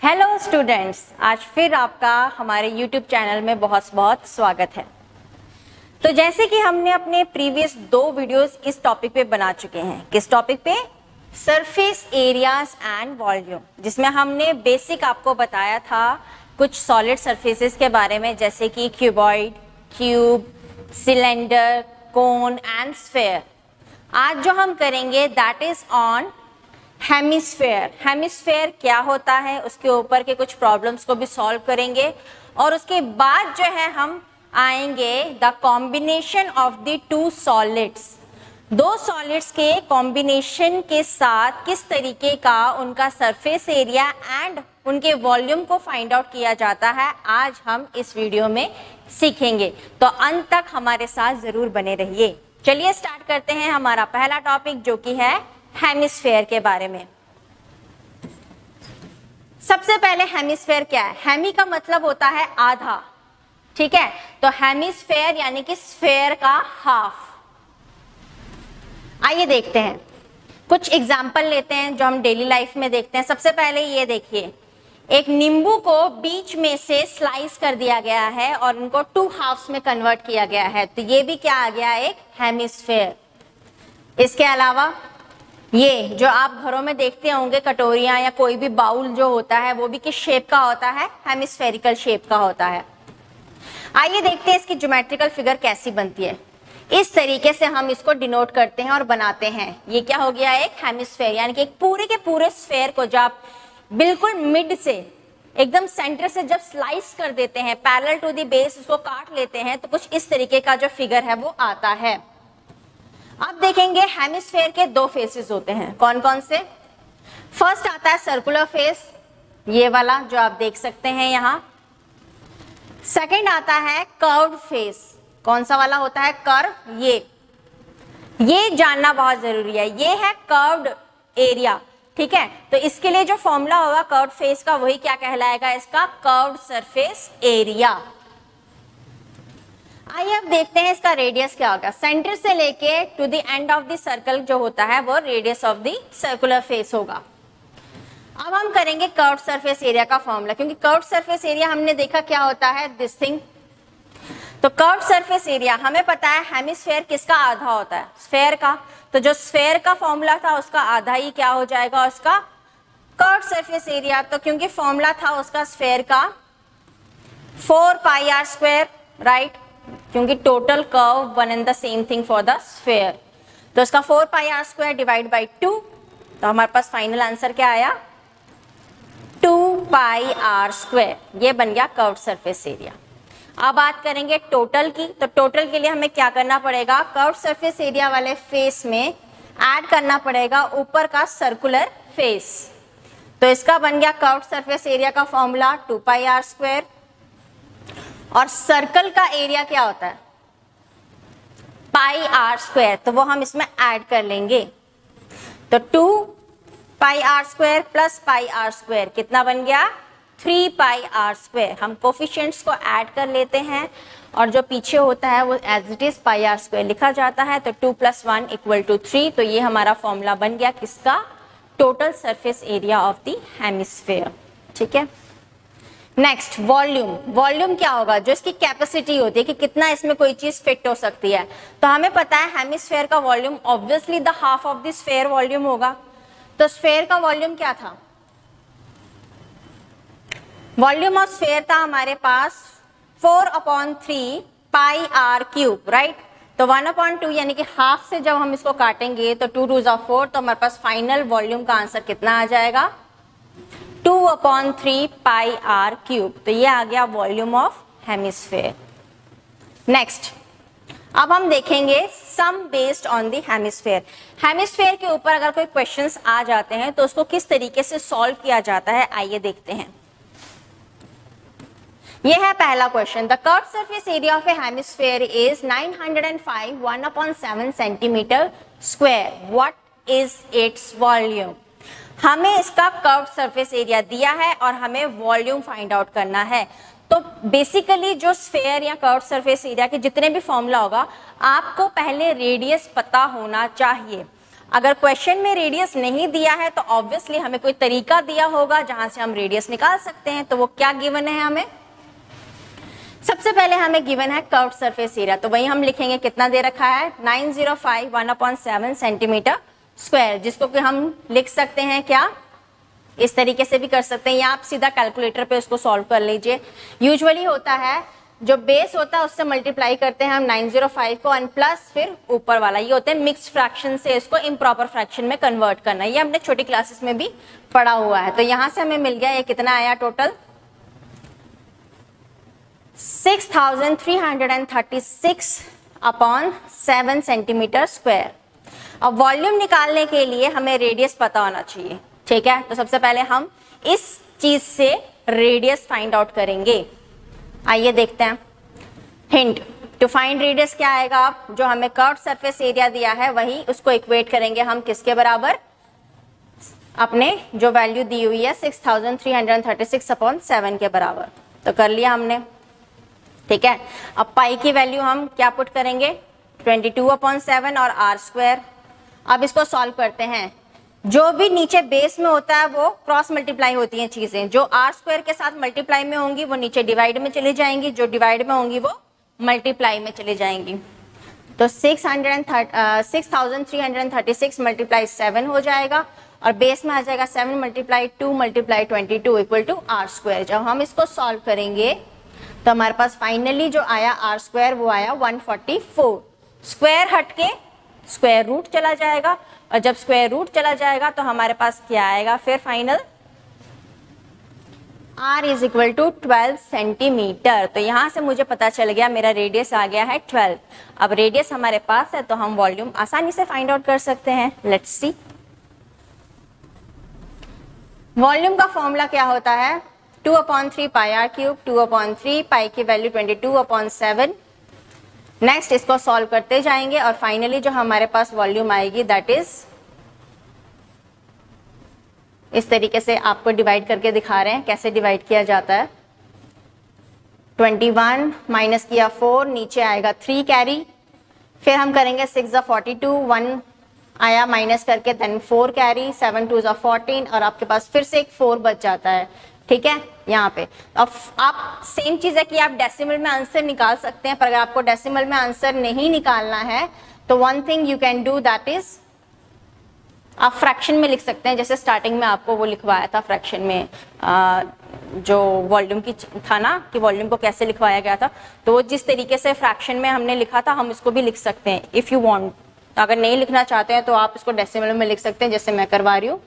Hello students, आज फिर आपका हमारे YouTube चैनल में बहुत बहुत स्वागत है। तो जैसे कि हमने अपने प्रीवियस 2 वीडियोस इस टॉपिक पे बना चुके हैं। किस टॉपिक पे? सरफेस एरियाज एंड वॉल्यूम, जिसमें हमने बेसिक आपको बताया था कुछ सॉलिड सरफेसेस के बारे में, जैसे कि cuboid, tube, cylinder, cone and sphere. आज जो हम करेंगे that is on hemisphere. Hemisphere क्या होता है, उसके ऊपर के कुछ प्रॉब्लम्स को भी सॉल्व करेंगे और उसके बाद जो है हम आएंगे the combination of the 2 solids. 2 solids के कॉम्बिनेशन के साथ किस तरीके का उनका सरफेस एरिया एंड उनके वॉल्यूम को फाइंड आउट किया जाता है, आज हम इस वीडियो में सीखेंगे। तो अंत तक हमारे साथ जरूर बने रहिए। चलिए स्टार्ट करते हैं हमारा पहला टॉपिक, जो कि है हेमिस्फेयर के बारे में। सबसे पहले हेमिस्फेयर क्या है? हेमी का मतलब होता है आधा, ठीक है। तो हेमिस्फेयर यानी कि स्फेयर का हाफ। आइए देखते हैं, कुछ एग्जाम्पल लेते हैं जो हम डेली लाइफ में देखते हैं। सबसे पहले ये देखिए, एक नींबू को बीच में से स्लाइस कर दिया गया है और उनको 2 हाफ्स में कन्वर्ट किया गया है, तो ये भी क्या आ गया? एक हेमिस्फेयर। इसके अलावा ये जो आप घरों में देखते होंगे कटोरियां या कोई भी बाउल जो होता है, वो भी किस शेप का होता है? हेमिस्फेरिकल शेप का होता है। आइए देखते हैं इसकी ज्योमेट्रिकल फिगर कैसी बनती है। इस तरीके से हम इसको डिनोट करते हैं और बनाते हैं। ये क्या हो गया? एक हेमिस्फेयर, यानी कि एक पूरे के पूरे स्फेयर को जब आप बिल्कुल मिड से एकदम सेंटर से जब स्लाइस कर देते हैं, पैरेलल टू द बेस उसको काट लेते हैं, तो कुछ इस तरीके का जो फिगर है वो आता है। अब देखेंगे हेमिस्फेयर के 2 फेसेस होते हैं। कौन कौन से? फर्स्ट आता है सर्कुलर फेस, ये वाला जो आप देख सकते हैं यहाँ। सेकंड आता है कर्व्ड फेस। कौन सा वाला होता है? कर्व। ये जानना बहुत जरूरी है। ये है कर्व्ड एरिया, ठीक है। तो इसके लिए जो फॉर्मूला होगा कर्व्ड फेस का, वही क्या कहलाएगा? इसका कर्व्ड सरफेस एरिया। आइए अब देखते हैं इसका रेडियस क्या होगा। सेंटर से लेके to the end of the circle जो होता है वो radius of the circular face होगा। अब हम करेंगे कर्व्ड सरफेस एरिया का फॉर्मूला, क्योंकि कर्व्ड सरफेस एरिया हमने देखा क्या होता है, दिस थिंग। तो कर्व्ड सरफेस एरिया हमें पता है हेमिस्फेयर किसका आधा होता है? स्फेयर का। तो जो स्फेयर का फॉर्मूला था उसका आधा ही क्या हो जाएगा? उसका कर्व्ड सरफेस एरिया। तो क्योंकि फॉर्मूला था उसका स्फेयर का 4 पाई आर स्क्वायर, राइट, क्योंकि total curve one and the same thing for the sphere. तो इसका 4 पाई आर स्क्वायर डिवाइड बाई 2, तो हमारे पास फाइनल आंसर क्या आया? 2 पाई आर स्क्वायर। ये बन गया कर्व्ड सरफेस एरिया। अब बात करेंगे टोटल की। तो टोटल के लिए हमें क्या करना पड़ेगा? कर्व्ड सरफेस एरिया वाले फेस में ऐड करना पड़ेगा ऊपर का सर्कुलर फेस। तो इसका बन गया कर्व्ड सरफेस एरिया का फॉर्मूला 2 पाई आर स्क्वायर। और सर्कल का एरिया क्या होता है? पाई आर स्क्वायर, तो वो हम इसमें ऐड कर लेंगे। तो 2 pi are square plus pi are square कितना बन गया? 3 पाई आर स्क्वायर। हम कोफिशिएंट्स को ऐड कर लेते हैं और जो पीछे होता है वो as it is pi are square लिखा जाता है। तो 2 + 1 = 3। तो ये हमारा फॉर्मूला बन गया किसका? Total surface area of the hemisphere, ठीक है। Next volume. वॉल्यूम क्या होगा? जो इसकी कैपेसिटी होती है कि कितना इसमें कोई चीज फिट हो सकती है। तो हमें पता है हेमिस्फेयर का volume obviously the half of the sphere volume होगा। तो स्फेयर का वॉल्यूम क्या था? वॉल्यूम ऑफ स्फेयर था हमारे पास 4/3 पाई आर क्यूब, राइट। तो 1/2 यानी कि हाफ से जब हम इसको काटेंगे तो 2 × 2 = 4, तो हमारे पास फाइनल वॉल्यूम का आंसर कितना आ जाएगा? 2/3 पाई आर क्यूब। तो ये आ गया वॉल्यूम ऑफ हेमिस्फेयर। नेक्स्ट, अब हम देखेंगे sum based on the hemisphere. Hemisphere के ऊपर अगर कोई क्वेश्चंस आ जाते हैं तो उसको किस तरीके से सॉल्व किया जाता है, आइए देखते हैं। ये है पहला question. The curved surface area of A hemisphere is 905 1/7 centimetre square. What is its volume? हमें इसका कर्व्ड सरफेस एरिया दिया है और हमें वॉल्यूम फाइंड आउट करना है। तो बेसिकली जो स्फेयर या कर्व्ड सरफेस एरिया के जितने भी फॉर्मूला होगा, आपको पहले रेडियस पता होना चाहिए। अगर क्वेश्चन में रेडियस नहीं दिया है तो ऑब्वियसली हमें कोई तरीका दिया होगा जहां से हम रेडियस निकाल सकते हैं। तो वो क्या गिवन है हमें? सबसे पहले हमें गिवन है कर्व्ड सरफेस एरिया, तो वही हम लिखेंगे कितना दे रखा है 905 1/7 सेंटीमीटर स्क्वायर, जिसको कि हम लिख सकते हैं क्या, इस तरीके से भी कर सकते हैं या आप सीधा कैलकुलेटर पे उसको सॉल्व कर लीजिए। यूजुअली होता है जो बेस होता है उससे मल्टीप्लाई करते हैं हम 905 को एंड प्लस फिर ऊपर वाला, ये होते हैं मिक्स्ड फ्रैक्शन से इसको इम्प्रॉपर फ्रैक्शन में कन्वर्ट करना, ये हमने छोटी क्लासेस में भी पढ़ा हुआ है। तो यहां से हमें मिल गया ये कितना आया टोटल 6336/7 सेंटीमीटर स्क्वायर। अब वॉल्यूम निकालने के लिए हमें रेडियस पता होना चाहिए, ठीक है। तो सबसे पहले हम इस चीज से रेडियस फाइंड आउट करेंगे। आइए देखते हैं। हिंट, टू फाइंड रेडियस क्या आएगा, आप जो हमें कर्व्ड सरफेस एरिया दिया है वही उसको इक्वेट करेंगे हम किसके बराबर, अपने जो वैल्यू दी हुई है 6336/7 के बराबर। तो कर लिया हमने, ठीक है। अब पाई की वैल्यू हम क्या पुट करेंगे 22/7 और आर स्क्वायर। अब इसको सॉल्व करते हैं। जो भी नीचे बेस में होता है वो क्रॉस मल्टीप्लाई होती हैं चीजें, जो आर स्क्वायर के साथ मल्टीप्लाई में होंगी वो नीचे डिवाइड में चली जाएंगी, जो डिवाइड में होंगी वो मल्टीप्लाई में चली जाएंगी। तो 6336 मल्टीप्लाई 7 हो जाएगा और बेस में आ जाएगा 7 multiply 2 multiply 22 equal to r square. जब हम इसको सॉल्व करेंगे तो हमारे पास फाइनली जो आया आर स्क्वायर वो आया 144। स्क्वायर हट के स्क्वायर रूट चला जाएगा और जब स्क्वायर रूट चला जाएगा तो हमारे पास क्या आएगा फिर final r is equal to 12 centimetre. तो यहां से मुझे पता चल गया मेरा रेडियस आ गया है 12। अब रेडियस हमारे पास है तो हम वॉल्यूम आसानी से फाइंड आउट कर सकते हैं। लेट्स सी, वॉल्यूम का फॉर्मूला क्या होता है 2/3 पाई आर क्यूब, 2/3 पाई की वैल्यू 22/7। नेक्स्ट इसको सॉल्व करते जाएंगे और फाइनली जो हमारे पास वॉल्यूम आएगी दैट इज, इस तरीके से आपको डिवाइड करके दिखा रहे हैं कैसे डिवाइड किया जाता है। 21 माइनस किया 4, नीचे आएगा 3 कैरी, फिर हम करेंगे 6 42, 1 आया माइनस करके, देन 4 कैरी, 7 2 14 और आपके पास फिर से एक 4 बच जाता है, ठीक है। यहाँ पे अब आप सेम चीज है कि आप डेसिमल में आंसर निकाल सकते हैं, पर अगर आपको डेसिमल में आंसर नहीं निकालना है तो one thing you can do that is आप फ्रैक्शन में लिख सकते हैं। जैसे स्टार्टिंग में आपको वो लिखवाया था फ्रैक्शन में जो वॉल्यूम की था ना कि वॉल्यूम को कैसे लिखवाया गया था, तो वो जिस तरीके से फ्रैक्शन में हमने लिखा था हम इसको भी लिख सकते हैं इफ यू वांट। अगर नहीं लिखना चाहते हैं तो आप इसको डेसिमल में लिख सकते हैं जैसे मैं करवा रही हूँ।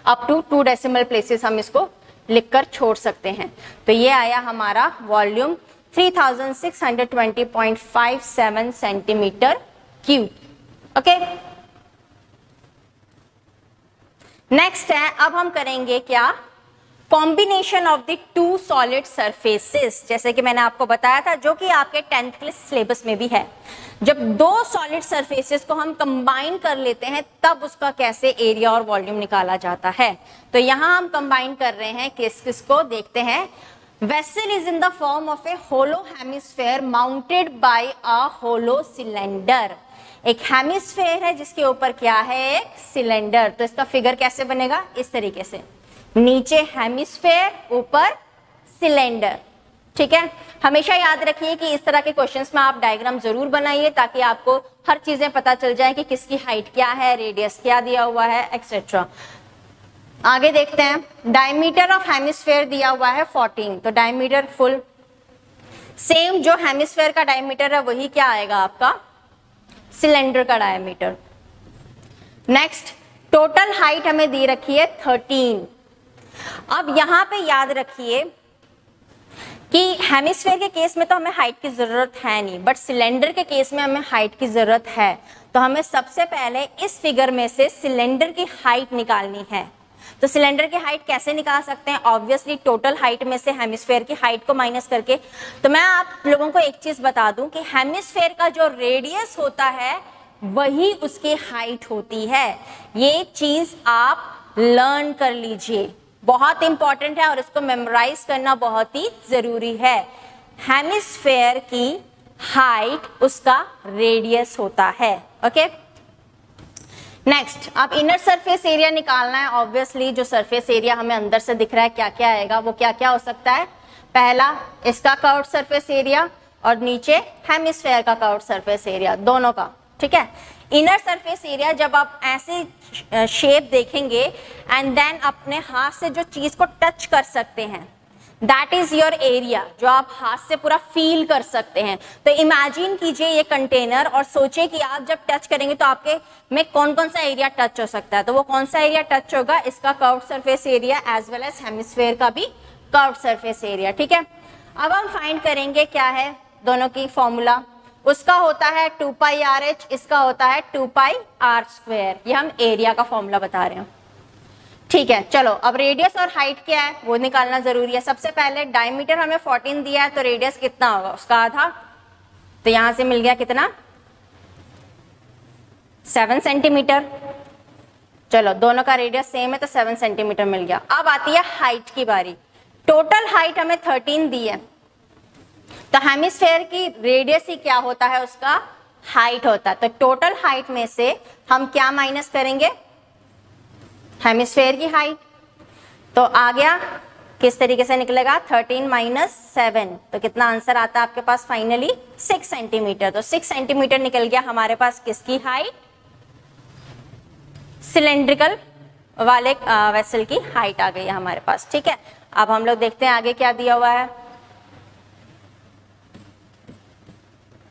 अप टू 2 डेसिमल प्लेसेस हम इसको लिखकर छोड़ सकते हैं। तो ये आया हमारा volume 3620.57 centimetre cube. Okay, next है, अब हम करेंगे क्या, combination of the 2 solid surfaces. जैसे कि मैंने आपको बताया था जो कि आपके 10th के सिलेबस में भी है, जब 2 सॉलिड सरफेसेस को हम कंबाइन कर लेते हैं तब उसका कैसे एरिया और वॉल्यूम निकाला जाता है। तो यहां हम कंबाइन कर रहे हैं किस किस को, देखते हैं। Vessel is in the form of a hollow hemisphere mounted by a hollow cylinder. एक हेमिस्फेयर है जिसके ऊपर क्या है, एक सिलेंडर। तो इसका फिगर कैसे बनेगा, इस तरीके से, नीचे हेमिस्फेयर ऊपर सिलेंडर, ठीक है। हमेशा याद रखिए कि इस तरह के क्वेश्चंस में आप डायग्राम जरूर बनाइए ताकि आपको हर चीजें पता चल जाए कि किसकी हाइट क्या है, रेडियस क्या दिया हुआ है, एक्सेट्रा। आगे देखते हैं, डायमीटर ऑफ हेमिस्फेयर दिया हुआ है 14, तो डायमीटर फुल सेम जो हेमिस्फेयर का डायमीटर है वही क्या आएगा आपका सिलेंडर का डायमीटर। नेक्स्ट, टोटल हाइट हमें दी रखी है 13। अब यहां पे याद रखिए कि हेमिस्फेयर के केस में तो हमें हाइट की जरूरत है नहीं, बट सिलेंडर के केस में हमें हाइट की जरूरत है। तो हमें सबसे पहले इस फिगर में से सिलेंडर की हाइट निकालनी है। तो सिलेंडर की हाइट कैसे निकाल सकते हैं, ऑब्वियसली टोटल हाइट में से हेमिस्फेयर की हाइट को माइनस करके। तो मैं आप लोगों को एक चीज बता दूं कि हेमिस्फेयर का जो रेडियस होता है वही उसकी हाइट होती है। ये चीज आप लर्न कर लीजिए, बहुत इंपॉर्टेंट है और इसको मेमोराइज करना बहुत ही जरूरी है। हेमिस्फेयर की हाइट उसका रेडियस होता है। ओके, नेक्स्ट, अब इनर सरफेस एरिया निकालना है। ऑब्वियसली जो सरफेस एरिया हमें अंदर से दिख रहा है क्या क्या आएगा, वो क्या क्या हो सकता है। पहला इसका कर्व्ड सरफेस एरिया और नीचे हेमिस्फेयर का कर्व्ड सरफेस एरिया, दोनों का, ठीक है। इनर सरफेस एरिया जब आप ऐसे शेप देखेंगे एंड देन अपने हाथ से जो चीज को टच कर सकते हैं, दैट इज योर एरिया, जो आप हाथ से पूरा फील कर सकते हैं। तो इमेजिन कीजिए ये कंटेनर और सोचिए कि आप जब टच करेंगे तो आपके में कौन कौन सा एरिया टच हो सकता है। तो वो कौन सा एरिया टच होगा, इसका curved surface area as well as hemisphere का भी कर्व्ड सरफेस एरिया, ठीक है। अब हम फाइंड करेंगे क्या है दोनों की फॉर्मूला। उसका होता है 2 पाई आर एच, इसका होता है 2 पाई आर स्क्वायर। ये हम एरिया का फॉर्मूला बता रहे हैं, ठीक है। चलो अब रेडियस और हाइट क्या है वो निकालना जरूरी है। सबसे पहले डायमीटर हमें 14 दिया है, तो रेडियस कितना होगा, उसका आधा। तो यहां से मिल गया कितना, 7 सेंटीमीटर। चलो दोनों का रेडियस सेम है तो 7 सेंटीमीटर मिल गया। अब आती है हाइट की बारी। टोटल हाइट हमें 13 दी है, तो हेमिस्फेयर की रेडियस ही क्या होता है, उसका हाइट होता है। तो टोटल हाइट में से हम क्या माइनस करेंगे, हेमिस्फेयर की हाइट। तो आ गया, किस तरीके से निकलेगा, 13 माइनस 7, तो कितना आंसर आता है आपके पास फाइनली, 6 सेंटीमीटर। तो 6 सेंटीमीटर निकल गया हमारे पास किसकी हाइट, सिलेंड्रिकल वाले वेसल की हाइट आ गई है हमारे पास, ठीक है। अब हम लोग देखते हैं आगे क्या दिया हुआ है।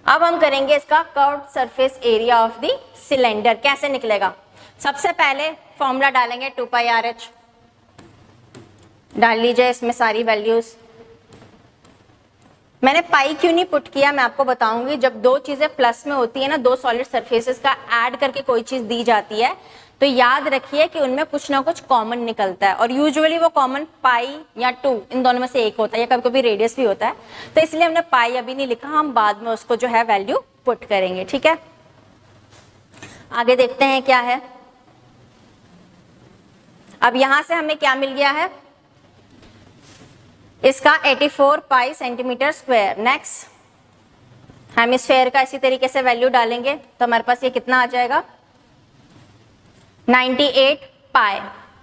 अब हम करेंगे इसका curved surface area of the cylinder. कैसे निकलेगा, सबसे पहले फॉर्मूला डालेंगे 2 पाई आर एच। डाल लीजिए इसमें सारी वैल्यूज। मैंने पाई क्यों नहीं पुट किया, मैं आपको बताऊंगी। जब दो चीजें प्लस में होती है ना, दो सॉलिड सरफेसेस का ऐड करके कोई चीज दी जाती है, तो याद रखिए कि उनमें कुछ ना कुछ कॉमन निकलता है, और यूजुअली वो कॉमन पाई या 2 इन दोनों में से एक होता है, या कभी कभी रेडियस भी होता है। तो इसलिए हमने पाई अभी नहीं लिखा, हम बाद में उसको जो है वैल्यू पुट करेंगे, ठीक है। आगे देखते हैं क्या है। अब यहां से हमें क्या मिल गया है, इसका 84 पाई सेंटीमीटर स्क्वायर। नेक्स्ट हेमिस्फेयर का इसी तरीके से वैल्यू डालेंगे तो हमारे पास ये कितना आ जाएगा, 98 पाई,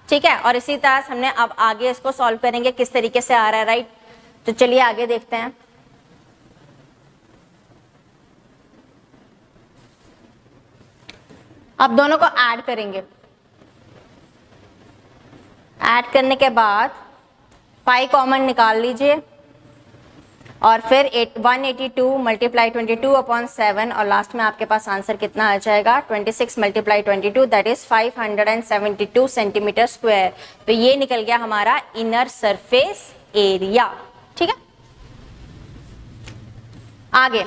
ठीक है। और इसी तरह हमने अब आगे इसको सॉल्व करेंगे किस तरीके से आ रहा है, राइट। तो चलिए आगे देखते हैं। अब दोनों को ऐड करेंगे। ऐड करने के बाद पाई कॉमन निकाल लीजिए और फिर 182 मल्टीप्लाई 22/7 और लास्ट में आपके पास आंसर कितना आ जाएगा, 26 multiply 22 that is 572 centimetre square. तो ये निकल गया हमारा इनर सरफेस एरिया, ठीक है। आगे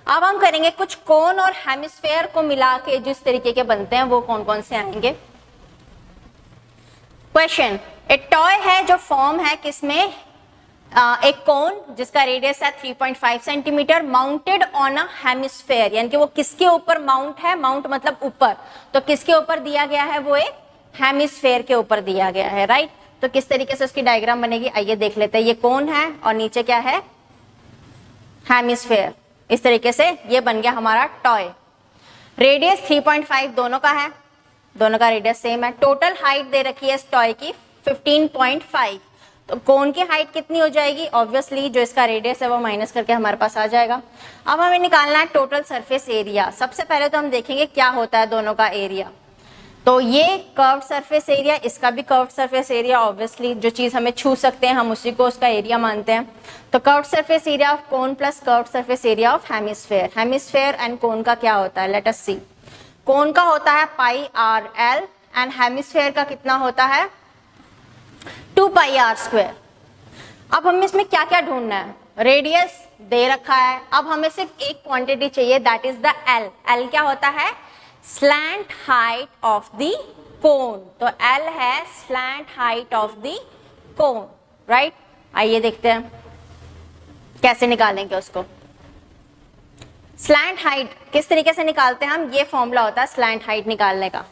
अब हम करेंगे कुछ कोन और हेमिस्फेयर को मिला के जिस तरीके के बनते हैं वो कौन कौन से आएंगे। क्वेश्चन, एक टॉय है जो फॉर्म है किसमें, एक कोन जिसका रेडियस है 3.5 centimetre mounted on a hemisphere, यानी कि वो किसके ऊपर माउंट है, माउंट मतलब ऊपर, तो किसके ऊपर दिया गया है, वो एक हेमिस्फेयर के ऊपर दिया गया है, राइट। तो किस तरीके से उसकी डायग्राम बनेगी, आइए देख लेते हैं। ये कोन है और नीचे क्या है, हेमिस्फेयर। इस तरीके से ये बन गया हमारा टॉय। रेडियस 3.5 दोनों का है, दोनों का रेडियस सेम है। टोटल हाइट दे रखी है इस टॉय की 15.5, तो कोन की हाइट कितनी हो जाएगी, ऑब्वियसली जो इसका रेडियस है वो माइनस करके हमारे पास आ जाएगा। अब हमें निकालना है टोटल सरफेस एरिया। सबसे पहले तो हम देखेंगे क्या होता है दोनों का एरिया। तो ये कर्व्ड सरफेस एरिया, इसका भी कर्व्ड सरफेस एरिया, ऑब्वियसली जो चीज हमें छू सकते हैं हम उसी को उसका एरिया मानते हैं। तो curved surface area of cone plus curved surface area of hemisphere. Hemisphere and कोन का क्या होता है, लेट अस सी। कोन का होता है पाई आर एल एंड हेमिस्फेयर का कितना होता है, 2 पाई आर स्क्वायर। अब हमें इसमें क्या क्या ढूंढना है, रेडियस दे रखा है, अब हमें सिर्फ एक क्वांटिटी चाहिए that is the L. L क्या होता है, slant height of the cone. तो एल है slant height of the cone, right. आइए देखते हैं कैसे निकालेंगे उसको। स्लैंट हाइट किस तरीके से निकालते हैं हम, ये फॉर्मूला होता है स्लैंट हाइट निकालने का।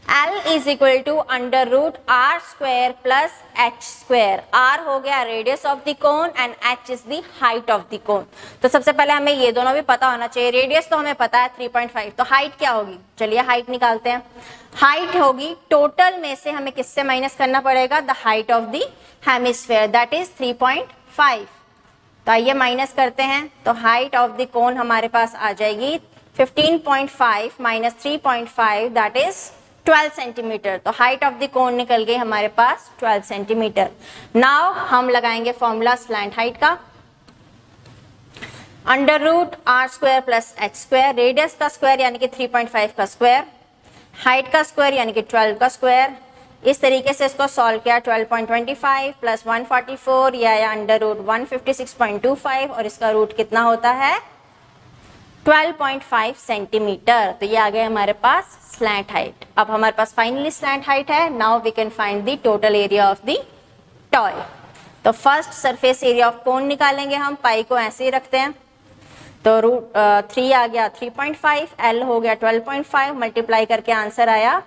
L is equal to under root r square plus h square. R हो गया radius of the cone and h is the height of the cone. तो सबसे पहले हमें ये दोनों भी पता होना चाहिए। रेडियस तो हमें पता है 3.5, तो हाइट क्या होगी? चलिए हाइट निकालते हैं। हाइट होगी टोटल में से हमें किससे माइनस करना पड़ेगा? The height of the hemisphere that is 3.5। तो आइए माइनस करते हैं। तो हाइट ऑफ द कोन हमारे पास आ जाएगी 15.5 माइनस 3.5 दैट इज 12 सेंटीमीटर। तो हाइट ऑफ द कोन निकल गई हमारे पास 12 सेंटीमीटर। नाउ हम लगाएंगे फॉर्मूला स्लैंट हाइट का। Under root r square plus h square, radius का स्क्वायर यानी कि 3.5 का स्क्वायर, हाइट का स्क्वायर यानी कि 12 का स्क्वायर। इस तरीके से इसको सॉल्व किया। 12.25 प्लस 144 या अंडर रूट 156.25 और इसका रूट कितना होता है? 12.5 सेंटीमीटर। तो ये आ गया हमारे पास स्लैंट हाइट। अब हमारे पास फाइनली स्लैंट हाइट है। Now we can find the total area of the toy. तो first surface area of cone निकालेंगे हम। पाई को ऐसे ही रखते हैं। तो रूट 3 आ गया 3.5, एल हो गया 12.5, मल्टीप्लाई करके आंसर आया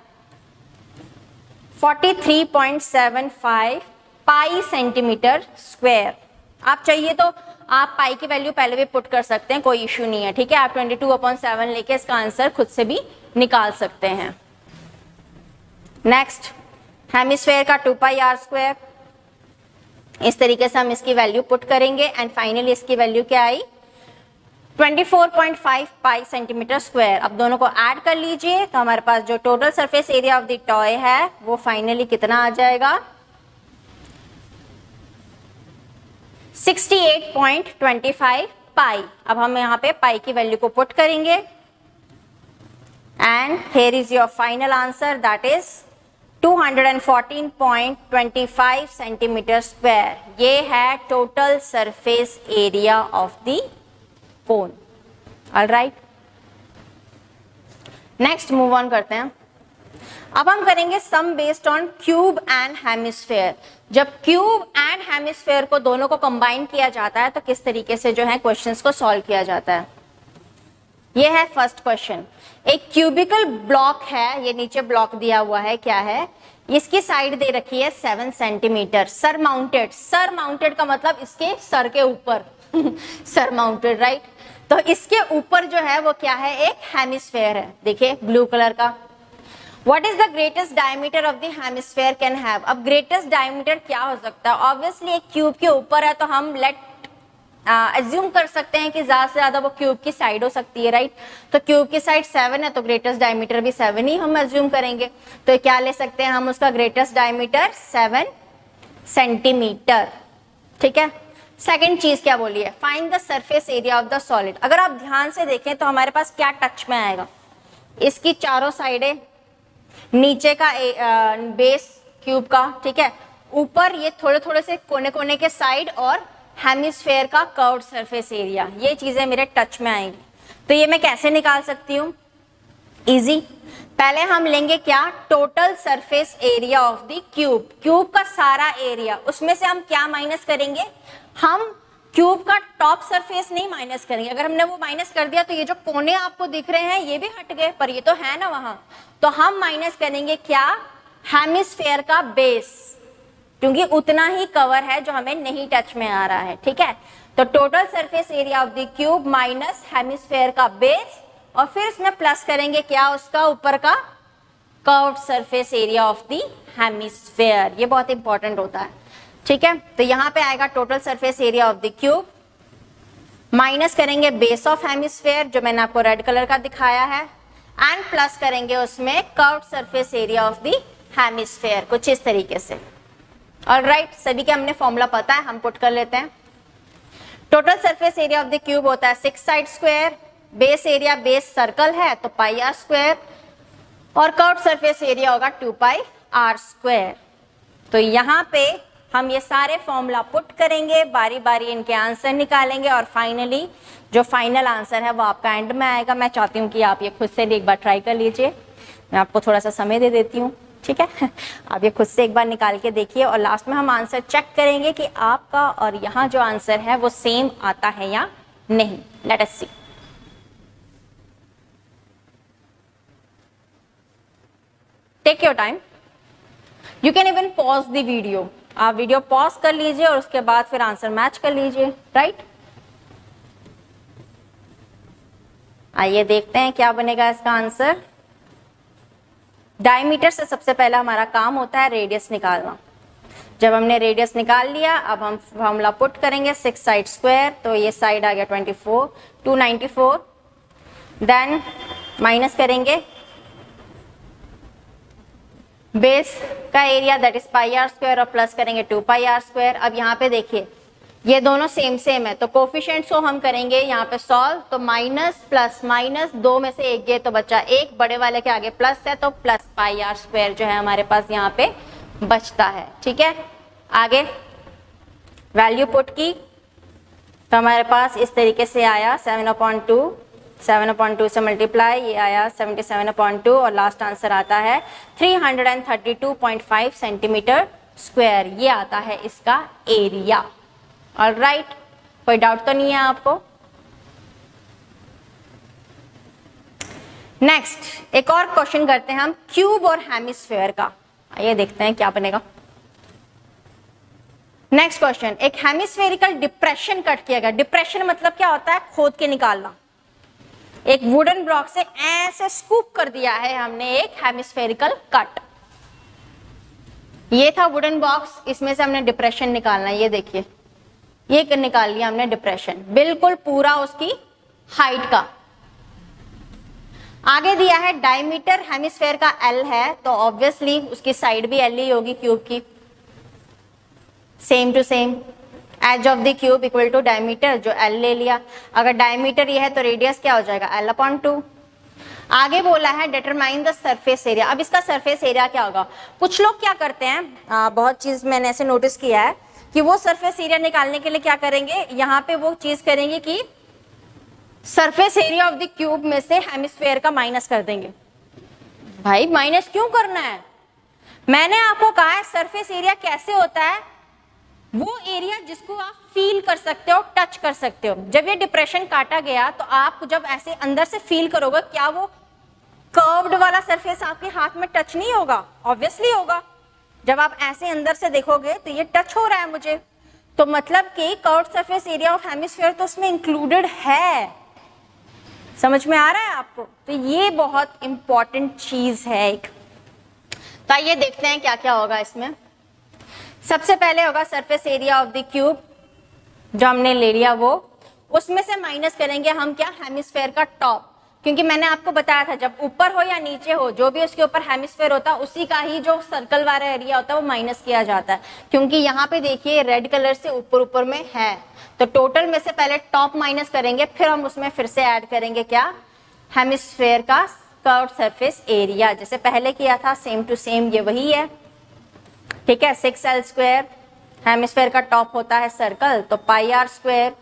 43.75 पाई सेंटीमीटर स्क्वायर। आप चाहिए तो आप पाई की वैल्यू पहले भी पुट कर सकते हैं, कोई इश्यू नहीं है, ठीक है। आप 22/7 लेके इसका आंसर खुद से भी निकाल सकते हैं। नेक्स्ट हेमिस्फेयर का 2 पाई आर स्क्वायर। इस तरीके से हम इसकी वैल्यू पुट करेंगे एंड फाइनली इसकी वैल्यू क्या आई? 24.5 पाई सेंटीमीटर स्क्वायर। अब दोनों को ऐड कर लीजिए तो हमारे पास जो total surface area of the toy है वो फाइनली कितना आ जाएगा? 68.25 पाई। अब हम यहाँ पे पाई की वैल्यू को पुट करेंगे and here is your final answer that is 214.25 centimetre square. ये है total surface area of the cone. Alright, next move on करते हैं। अब हम करेंगे sum based on cube and hemisphere. जब क्यूब एंड हेमिस्फेयर को दोनों को कंबाइन किया जाता है तो किस तरीके से जो है क्वेश्चंस को सॉल्व किया जाता है। ये है फर्स्ट क्वेश्चन। एक क्यूबिकल ब्लॉक है, ये नीचे ब्लॉक दिया हुआ है, क्या है? इसकी साइड दे रखी है 7 centimetre, sir mounted. Sir mounted का मतलब इसके सर के ऊपर सर माउंटेड, राइट। तो इसके ऊपर जो है वो क्या है? एक हेमिस्फेयर है, देखिए ब्लू कलर का। What is the greatest diameter of the hemisphere can have? अब greatest diameter क्या हो सकता है? Obviously एक क्यूब के ऊपर है तो हम assume कर सकते हैं कि ज्यादा से ज्यादा वो क्यूब की साइड हो सकती है, राइट। तो क्यूब की साइड 7 है तो ग्रेटेस्ट डायमीटर भी 7 ही हम assume करेंगे। तो क्या ले सकते हैं हम उसका ग्रेटेस्ट डायमीटर? 7 सेंटीमीटर, ठीक है। सेकेंड चीज क्या बोली है? Find the surface area of the solid. अगर आप ध्यान से देखें तो हमारे पास क्या टच में आएगा? इसकी चारों साइडें, नीचे का बेस क्यूब का, ठीक है, ऊपर ये थोड़े थोड़े से कोने कोने के साइड और हेमिस्फेयर का कर्व्ड सरफेस एरिया, ये चीजें मेरे टच में आएंगी। तो ये मैं कैसे निकाल सकती हूँ? इजी। पहले हम लेंगे क्या? Total surface area of the cube. Cube का सारा एरिया, उसमें से हम क्या माइनस करेंगे? हम क्यूब का टॉप सरफेस नहीं माइनस करेंगे। अगर हमने वो माइनस कर दिया तो ये जो कोने आपको दिख रहे हैं ये भी हट गए, पर ये तो है ना वहां। तो हम माइनस करेंगे क्या? हेमिस्फेयर का बेस, क्योंकि उतना ही कवर है जो हमें नहीं टच में आ रहा है, ठीक है। तो total surface area of the cube minus hemisphere का बेस, और फिर इसमें प्लस करेंगे क्या? उसका ऊपर का curved surface area of the hemisphere. ये बहुत इंपॉर्टेंट होता है, ठीक है। तो यहां पे आएगा total surface area of the cube, minus करेंगे बेस ऑफ हेमिस्फेयर जो मैंने आपको रेड कलर का दिखाया है, एंड प्लस करेंगे उसमें curved surface area of the hemisphere, कुछ इस तरीके से। ऑलराइट, सभी के हमने फॉर्मूला पता है, हम पुट कर लेते हैं। Total surface area of the cube होता है 6 side square, base area, base circle है तो पाई आर स्क्वायर, और कर्व्ड सरफेस एरिया होगा 2 पाई आर स्क्वायर। तो यहाँ पे हम ये सारे फॉर्मूला पुट करेंगे, बारी बारी इनके आंसर निकालेंगे, और फाइनली जो फाइनल आंसर है वो आपका एंड में आएगा। मैं चाहती हूँ कि आप ये खुद से भी एक बार ट्राई कर लीजिए, मैं आपको थोड़ा सा समय दे देती हूँ, ठीक है। आप ये खुद से एक बार निकाल के देखिए, और लास्ट में हम आंसर चेक करेंगे कि आपका और यहाँ जो आंसर है वो सेम आता है या नहीं। Let us see. Take your time, you can even pause the video, आप वीडियो पॉज कर लीजिए और उसके बाद फिर आंसर मैच कर लीजिए, राइट। आइए देखते हैं क्या बनेगा इसका आंसर। डायमीटर से सबसे पहला हमारा काम होता है रेडियस निकालना। जब हमने रेडियस निकाल लिया, अब हम फॉर्मूला पुट करेंगे 6 साइड स्क्वायर, तो ये साइड आ गया 24, 294, देन माइनस करेंगे बेस का area that is pi are square और प्लस करेंगे 2 पाई आर स्क्वायर। अब यहाँ पे देखिए ये दोनों सेम सेम है, तो कोफिशिएंट्स को हम करेंगे यहाँ पे सॉल्व, तो माइनस प्लस माइनस, दो में से एक गए तो बचा एक, बड़े वाले के आगे प्लस है तो प्लस पाई आर स्क्वायर जो है हमारे पास यहाँ पे बचता है, ठीक है। आगे वैल्यू पुट की तो हमारे पास इस तरीके से आया 7/2, 7/2 से मल्टीप्लाई, ये आया 77/2 और लास्ट आंसर आता है 332.5 सेंटीमीटर स्क्वायर, ये आता है इसका एरिया। ऑलराइट, कोई डाउट तो नहीं है आपको। नेक्स्ट एक और क्वेश्चन करते हैं हम क्यूब और हेमिस्फेयर का, आइए देखते हैं क्या बनेगा। नेक्स्ट क्वेश्चन, एक हेमिस्फेरिकल डिप्रेशन कट किया गया। डिप्रेशन मतलब क्या होता है, खोद के निकालना। एक वुडन ब्लॉक से ऐसे स्कूप कर दिया है हमने एक हेमिस्फेरिकल कट, ये था वुडन बॉक्स, इसमें से हमने डिप्रेशन निकालना है। ये देखिए ये निकाल लिया हमने डिप्रेशन, बिल्कुल पूरा उसकी हाइट का। आगे दिया है डायमीटर हेमिस्फेयर का L है, तो ऑब्वियसली उसकी साइड भी L ही होगी क्यूब की, same to same. Edge of the cube equal to diameter, जो L ले लिया। अगर डायमीटर ये है तो रेडियस क्या हो जाएगा, L/2। आगे बोला है डिटरमाइन द सरफेस एरिया। अब इसका सरफेस एरिया क्या होगा, कुछ लोग क्या करते हैं, बहुत चीज मैंने ऐसे नोटिस किया है कि वो सरफेस एरिया निकालने के लिए क्या करेंगे, यहाँ पे वो चीज करेंगे कि surface area of the cube में से हेमिस्फेयर का माइनस कर देंगे। भाई माइनस क्यों करना है, मैंने आपको कहा है सरफेस एरिया कैसे होता है, वो एरिया जिसको आप फील कर सकते हो, टच कर सकते हो। जब ये डिप्रेशन काटा गया तो आप जब ऐसे अंदर से फील करोगे, क्या वो कर्व्ड वाला सरफेस आपके हाथ में टच नहीं होगा, ऑब्वियसली होगा। जब आप ऐसे अंदर से देखोगे तो ये टच हो रहा है मुझे, तो मतलब कि curved surface area of hemisphere तो उसमें इंक्लूडेड है। समझ में आ रहा है आपको, तो ये बहुत इंपॉर्टेंट चीज है एक। तो आइए देखते हैं क्या क्या होगा इसमें। सबसे पहले होगा surface area of the cube, जो हमने ले लिया वो, उसमें से माइनस करेंगे हम क्या, हेमिस्फेयर का टॉप, क्योंकि मैंने आपको बताया था जब ऊपर हो या नीचे हो, जो भी उसके ऊपर हेमिस्फेयर होता है उसी का ही जो सर्कल वाला एरिया होता है वो माइनस किया जाता है। क्योंकि यहाँ पे देखिए रेड कलर से ऊपर ऊपर में है, तो टोटल में से पहले टॉप माइनस करेंगे, फिर हम उसमें फिर से ऐड करेंगे क्या, हेमिस्फेयर का कर्व्ड सरफेस एरिया। जैसे पहले किया था सेम टू सेम ये वही है, ठीक है। 6L², हेमिस्फेयर का टॉप होता है सर्कल, तो pi are square,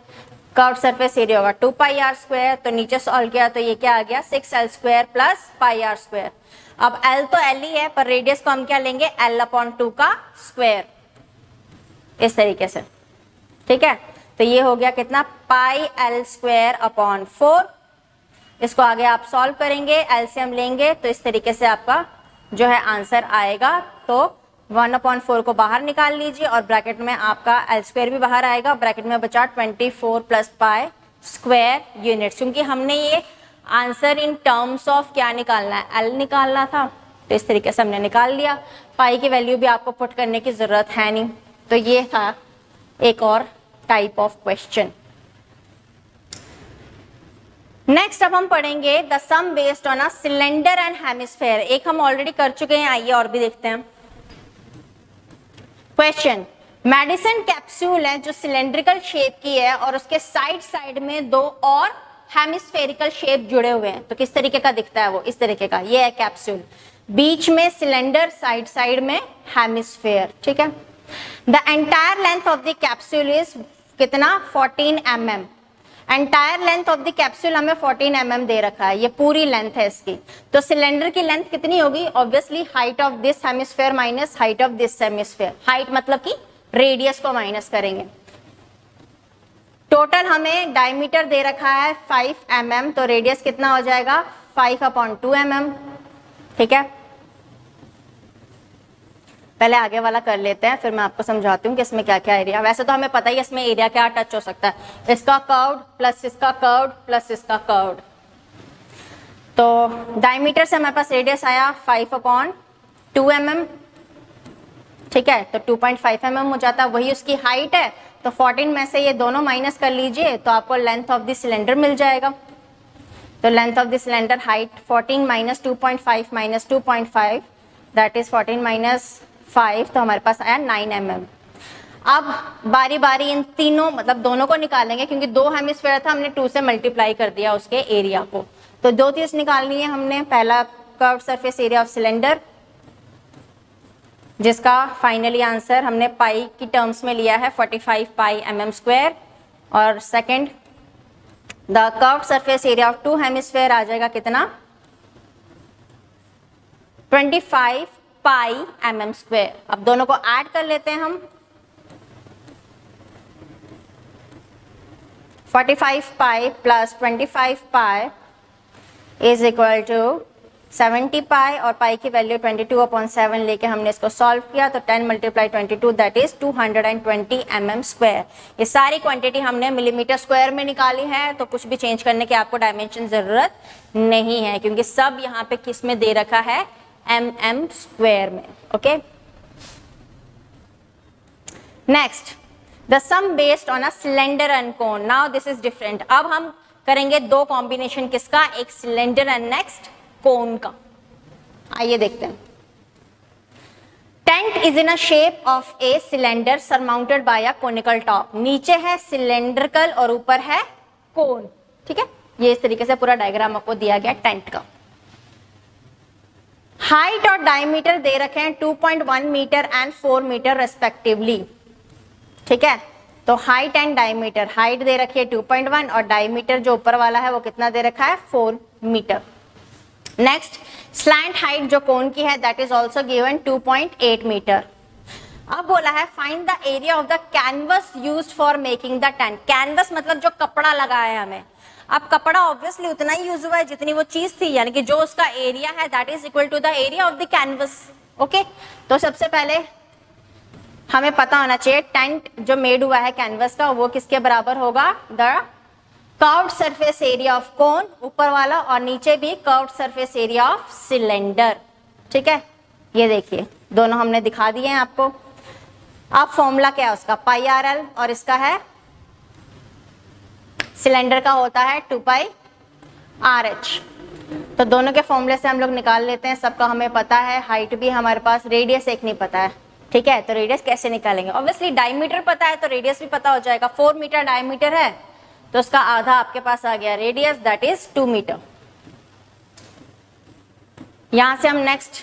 curved surface area होगा 2 पाई आर स्क्वायर, तो नीचे सॉल्व किया तो ये क्या आ गया 6L² plus pi are square. अब L तो L ही है, पर रेडियस को हम क्या लेंगे, L/2 का स्क्वायर, इस तरीके से, ठीक है। तो ये हो गया कितना, पाई L²/4। इसको आगे आप सॉल्व करेंगे, एलसीएम लेंगे, तो इस तरीके से आपका जो है आंसर आएगा। तो 1/4 को बाहर निकाल लीजिए और ब्रैकेट में आपका L² भी बाहर आएगा, ब्रैकेट में बचा 24 प्लस पाई स्क्वायर यूनिट्स। क्योंकि हमने ये आंसर इन टर्म्स ऑफ क्या निकालना है, L निकालना था, तो इस तरीके से हमने निकाल लिया। पाई की वैल्यू भी आपको पुट करने की जरूरत है नहीं। तो ये था एक और टाइप ऑफ क्वेश्चन। नेक्स्ट अब हम पढ़ेंगे the sum based on a cylinder and hemisphere. एक हम ऑलरेडी कर चुके हैं, आइए और भी देखते हैं। क्वेश्चन, मेडिसिन कैप्सूल है जो सिलेंड्रिकल शेप की है और उसके साइड साइड में दो और हेमिस्फेरिकल शेप जुड़े हुए हैं, तो किस तरीके का दिखता है वो, इस तरीके का। ये है कैप्सूल, बीच में सिलेंडर, साइड साइड में हेमिस्फेयर, ठीक है। The entire length of the capsule is कितना, 14 mm। Entire length of the capsule हमें 14 mm दे रखा है, ये पूरी लेंथ है इसकी। तो सिलेंडर की लेंथ कितनी होगी, obviously height of this hemisphere minus height of this hemisphere. Height मतलब कि रेडियस को माइनस करेंगे। टोटल हमें डायमीटर दे रखा है 5 mm, तो रेडियस कितना हो जाएगा 5/2 mm, ठीक है। पहले आगे वाला कर लेते हैं, फिर मैं आपको समझाती हूँ कि इसमें क्या क्या एरिया। वैसे तो हमें पता ही है इसमें एरिया क्या टच हो सकता है, इसका कर्व्ड प्लस इसका कर्व्ड प्लस इसका कर्व्ड। तो डायमीटर से हमारे पास रेडियस आया 5/2 mm, ठीक है, तो 2.5 mm हो जाता है, वही उसकी हाइट है। तो 14 में से ये दोनों माइनस कर लीजिए तो आपको लेंथ ऑफ द सिलेंडर मिल जाएगा। तो length of the cylinder height 14 minus 2.5 minus 2.5 that is 14 minus 5, तो हमारे पास आया 9 mm। अब बारी बारी इन तीनों मतलब दोनों को निकालेंगे, क्योंकि 2 हेमिस्फीयर था, हमने 2 से मल्टीप्लाई कर दिया उसके एरिया को। तो 2 चीज निकालनी है हमने। पहला curved surface area of cylinder, जिसका फाइनली आंसर हमने पाई की टर्म्स में लिया है 45 पाई mm²। और second the curved surface area of 2 hemisphere आ जाएगा कितना, 25 पाई mm²। अब दोनों को ऐड कर लेते हैं हम। 45 pi plus 25 pi is equal to 70 pi, और पाई की वैल्यू 22/7 लेके हमने इसको सॉल्व किया, तो 10 × 22 दैट इज 220 mm²। ये सारी क्वांटिटी हमने मिलीमीटर स्क्वायर में निकाली है, तो कुछ भी चेंज करने की आपको डायमेंशन जरूरत नहीं है, क्योंकि सब यहाँ पे किस में दे रखा है, mm² में। Okay, next the sum based on a cylinder and cone. Now this is different. अब हम करेंगे 2 कॉम्बिनेशन किसका, एक सिलेंडर एंड नेक्स्ट कोन का। आइए देखते हैं। Tent is in a shape of a cylinder surmounted bye a conical top. नीचे है सिलेंड्रिकल और ऊपर है कोन, ठीक है। ये इस तरीके से पूरा डायग्राम आपको दिया गया टेंट का। हाइट और डायमीटर दे रखे हैं 2.1 मीटर एंड 4 मीटर रेस्पेक्टिवली, ठीक है। तो हाइट एंड डायमीटर, हाइट दे रखी है 2.1 और डायमीटर जो ऊपर वाला है वो कितना दे रखा है, 4 मीटर। नेक्स्ट स्लैंट हाइट जो कोन की है that is also given 2.8 metre. अब बोला है find the area of the canvas used for making the tent. Canvas मतलब जो कपड़ा लगाया है हमें। अब कपड़ा ऑब्वियसली उतना ही यूज हुआ है जितनी वो चीज थी, यानी कि जो उसका एरिया है that is equal to the area of the canvas. Okay, तो सबसे पहले हमें पता होना चाहिए टेंट जो मेड हुआ है कैनवस का वो किसके बराबर होगा, the curved surface area of कोन ऊपर वाला, और नीचे भी curved surface area of cylinder, ठीक है। ये देखिए दोनों हमने दिखा दिए हैं आपको। अब फॉर्मूला क्या है उसका, πRL, और इसका है सिलेंडर का होता है 2πRH। तो दोनों के फॉर्मूले से हम लोग निकाल लेते हैं। सबका हमें पता है, हाइट भी हमारे पास, रेडियस एक नहीं पता है, ठीक है। तो रेडियस कैसे निकालेंगे, ऑब्वियसली डायमीटर पता है तो रेडियस भी पता हो जाएगा। 4 मीटर डायमीटर है तो उसका आधा आपके पास आ गया रेडियस, दैट इज 2 मीटर। यहां से हम नेक्स्ट